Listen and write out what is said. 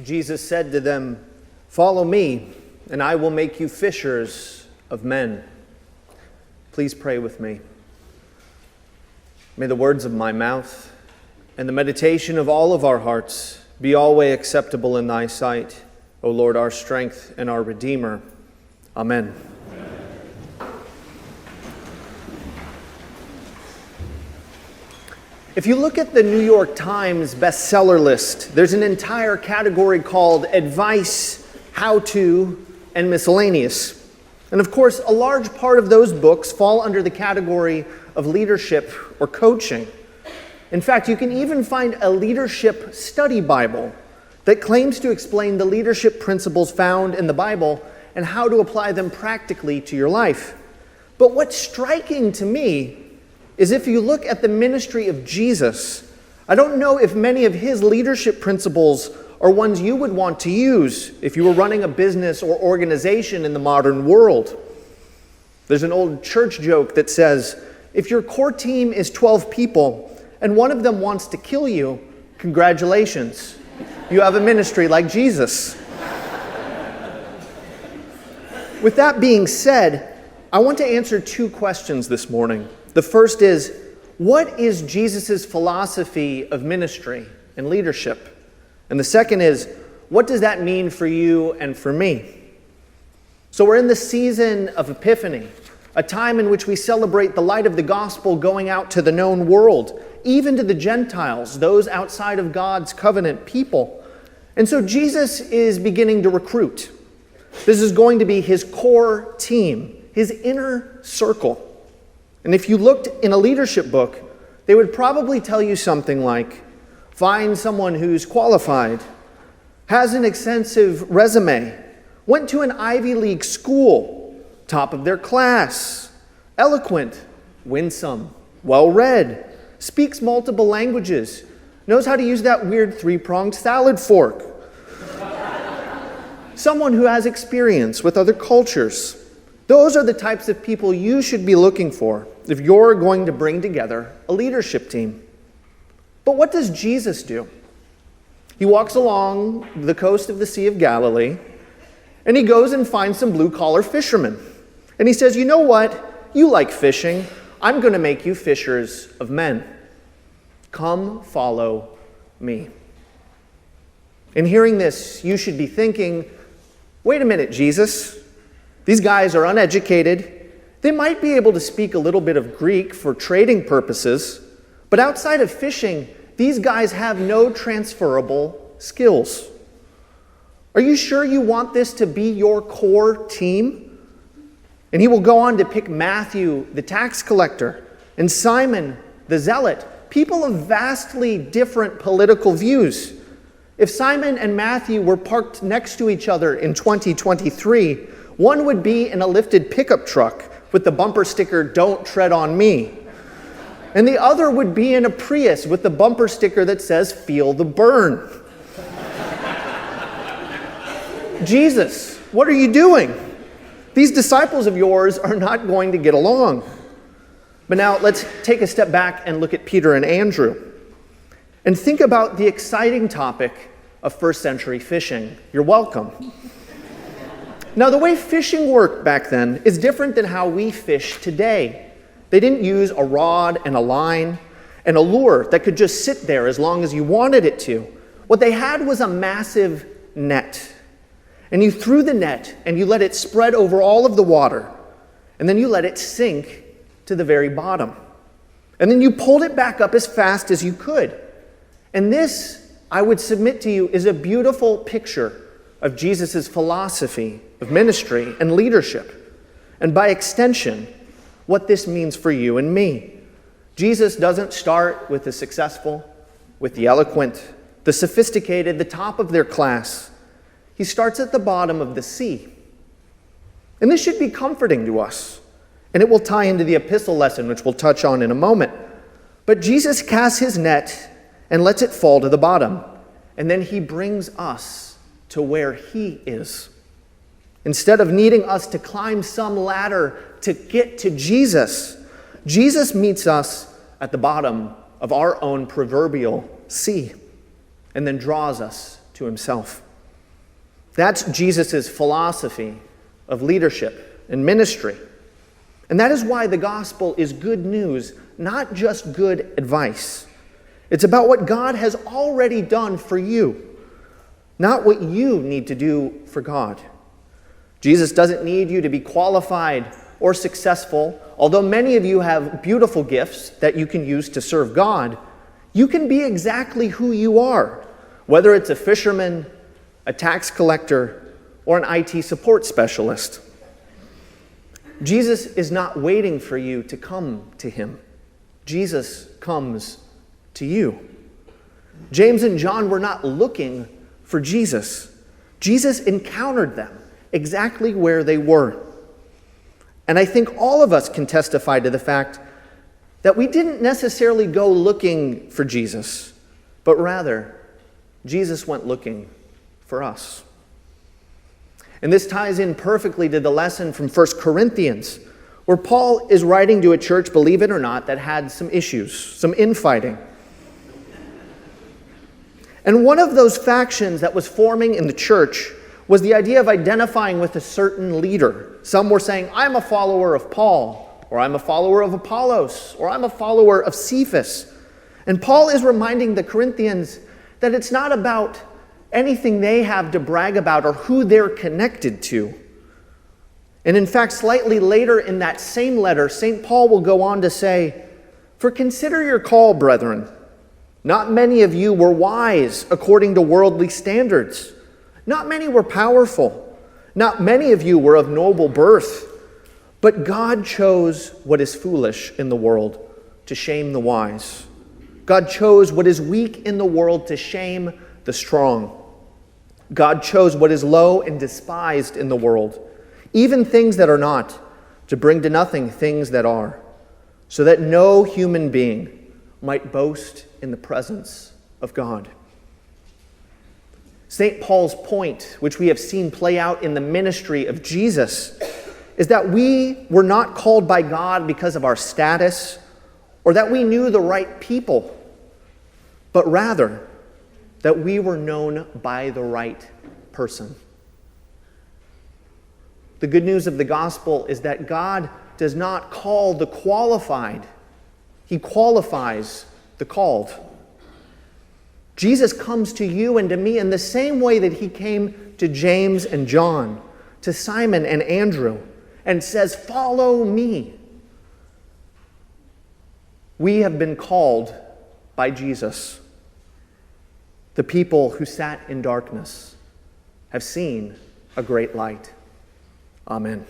Jesus said to them, "Follow me, and I will make you fishers of men." Please pray with me. May the words of my mouth and the meditation of all of our hearts be always acceptable in thy sight, O Lord, our strength and our Redeemer. Amen. If you look at the New York Times bestseller list, there's an entire category called Advice, How To, and Miscellaneous. And of course, a large part of those books fall under the category of leadership or coaching. In fact, you can even find a leadership study Bible that claims to explain the leadership principles found in the Bible and how to apply them practically to your life. But what's striking to me is if you look at the ministry of Jesus, I don't know if many of his leadership principles are ones you would want to use if you were running a business or organization in the modern world. There's an old church joke that says, if your core team is 12 people and one of them wants to kill you, congratulations, you have a ministry like Jesus. With that being said, I want to answer two questions this morning. The first is, what is Jesus' philosophy of ministry and leadership? And the second is, what does that mean for you and for me? So we're in the season of Epiphany, a time in which we celebrate the light of the gospel going out to the known world, even to the Gentiles, those outside of God's covenant people. And so Jesus is beginning to recruit. This is going to be his core team, his inner circle. And if you looked in a leadership book, they would probably tell you something like, find someone who's qualified, has an extensive resume, went to an Ivy League school, top of their class, eloquent, winsome, well-read, speaks multiple languages, knows how to use that weird three-pronged salad fork. Someone who has experience with other cultures. Those are the types of people you should be looking for if you're going to bring together a leadership team. But what does Jesus do? He walks along the coast of the Sea of Galilee, and he goes and finds some blue-collar fishermen. And he says, you know what? You like fishing. I'm going to make you fishers of men. Come follow me. In hearing this, you should be thinking, wait a minute, Jesus. These guys are uneducated. They might be able to speak a little bit of Greek for trading purposes, but outside of fishing, these guys have no transferable skills. Are you sure you want this to be your core team? And he will go on to pick Matthew, the tax collector, and Simon, the zealot, people of vastly different political views. If Simon and Matthew were parked next to each other in 2023, one would be in a lifted pickup truck with the bumper sticker, "Don't tread on me." And the other would be in a Prius with the bumper sticker that says, "Feel the burn." Jesus, what are you doing? These disciples of yours are not going to get along. But now let's take a step back and look at Peter and Andrew. And think about the exciting topic of first century fishing. You're welcome. Now, the way fishing worked back then is different than how we fish today. They didn't use a rod and a line and a lure that could just sit there as long as you wanted it to. What they had was a massive net. And you threw the net and you let it spread over all of the water. And then you let it sink to the very bottom. And then you pulled it back up as fast as you could. And this, I would submit to you, is a beautiful picture of Jesus' philosophy of ministry and leadership. And by extension, what this means for you and me. Jesus doesn't start with the successful, with the eloquent, the sophisticated, the top of their class. He starts at the bottom of the sea. And this should be comforting to us. And it will tie into the epistle lesson, which we'll touch on in a moment. But Jesus casts his net and lets it fall to the bottom. And then he brings us to where he is. Instead of needing us to climb some ladder to get to Jesus, Jesus meets us at the bottom of our own proverbial sea and then draws us to himself. That's Jesus' philosophy of leadership and ministry. And that is why the gospel is good news, not just good advice. It's about what God has already done for you, not what you need to do for God. Jesus doesn't need you to be qualified or successful. Although many of you have beautiful gifts that you can use to serve God, you can be exactly who you are, whether it's a fisherman, a tax collector, or an IT support specialist. Jesus is not waiting for you to come to him. Jesus comes to you. James and John were not looking for Jesus. Jesus encountered them exactly where they were. And I think all of us can testify to the fact that we didn't necessarily go looking for Jesus, but rather, Jesus went looking for us. And this ties in perfectly to the lesson from 1 Corinthians, where Paul is writing to a church, believe it or not, that had some issues, some infighting. And one of those factions that was forming in the church was the idea of identifying with a certain leader. Some were saying, I'm a follower of Paul, or I'm a follower of Apollos, or I'm a follower of Cephas. And Paul is reminding the Corinthians that it's not about anything they have to brag about or who they're connected to. And in fact, slightly later in that same letter, St. Paul will go on to say, "For consider your call, brethren. Not many of you were wise according to worldly standards. Not many were powerful. Not many of you were of noble birth. But God chose what is foolish in the world to shame the wise. God chose what is weak in the world to shame the strong. God chose what is low and despised in the world, even things that are not, to bring to nothing things that are, so that no human being might boast in the presence of God." St. Paul's point, which we have seen play out in the ministry of Jesus, is that we were not called by God because of our status or that we knew the right people, but rather that we were known by the right person. The good news of the gospel is that God does not call the qualified. He qualifies the called. Jesus comes to you and to me in the same way that he came to James and John, to Simon and Andrew, and says, "Follow me." We have been called by Jesus. The people who sat in darkness have seen a great light. Amen.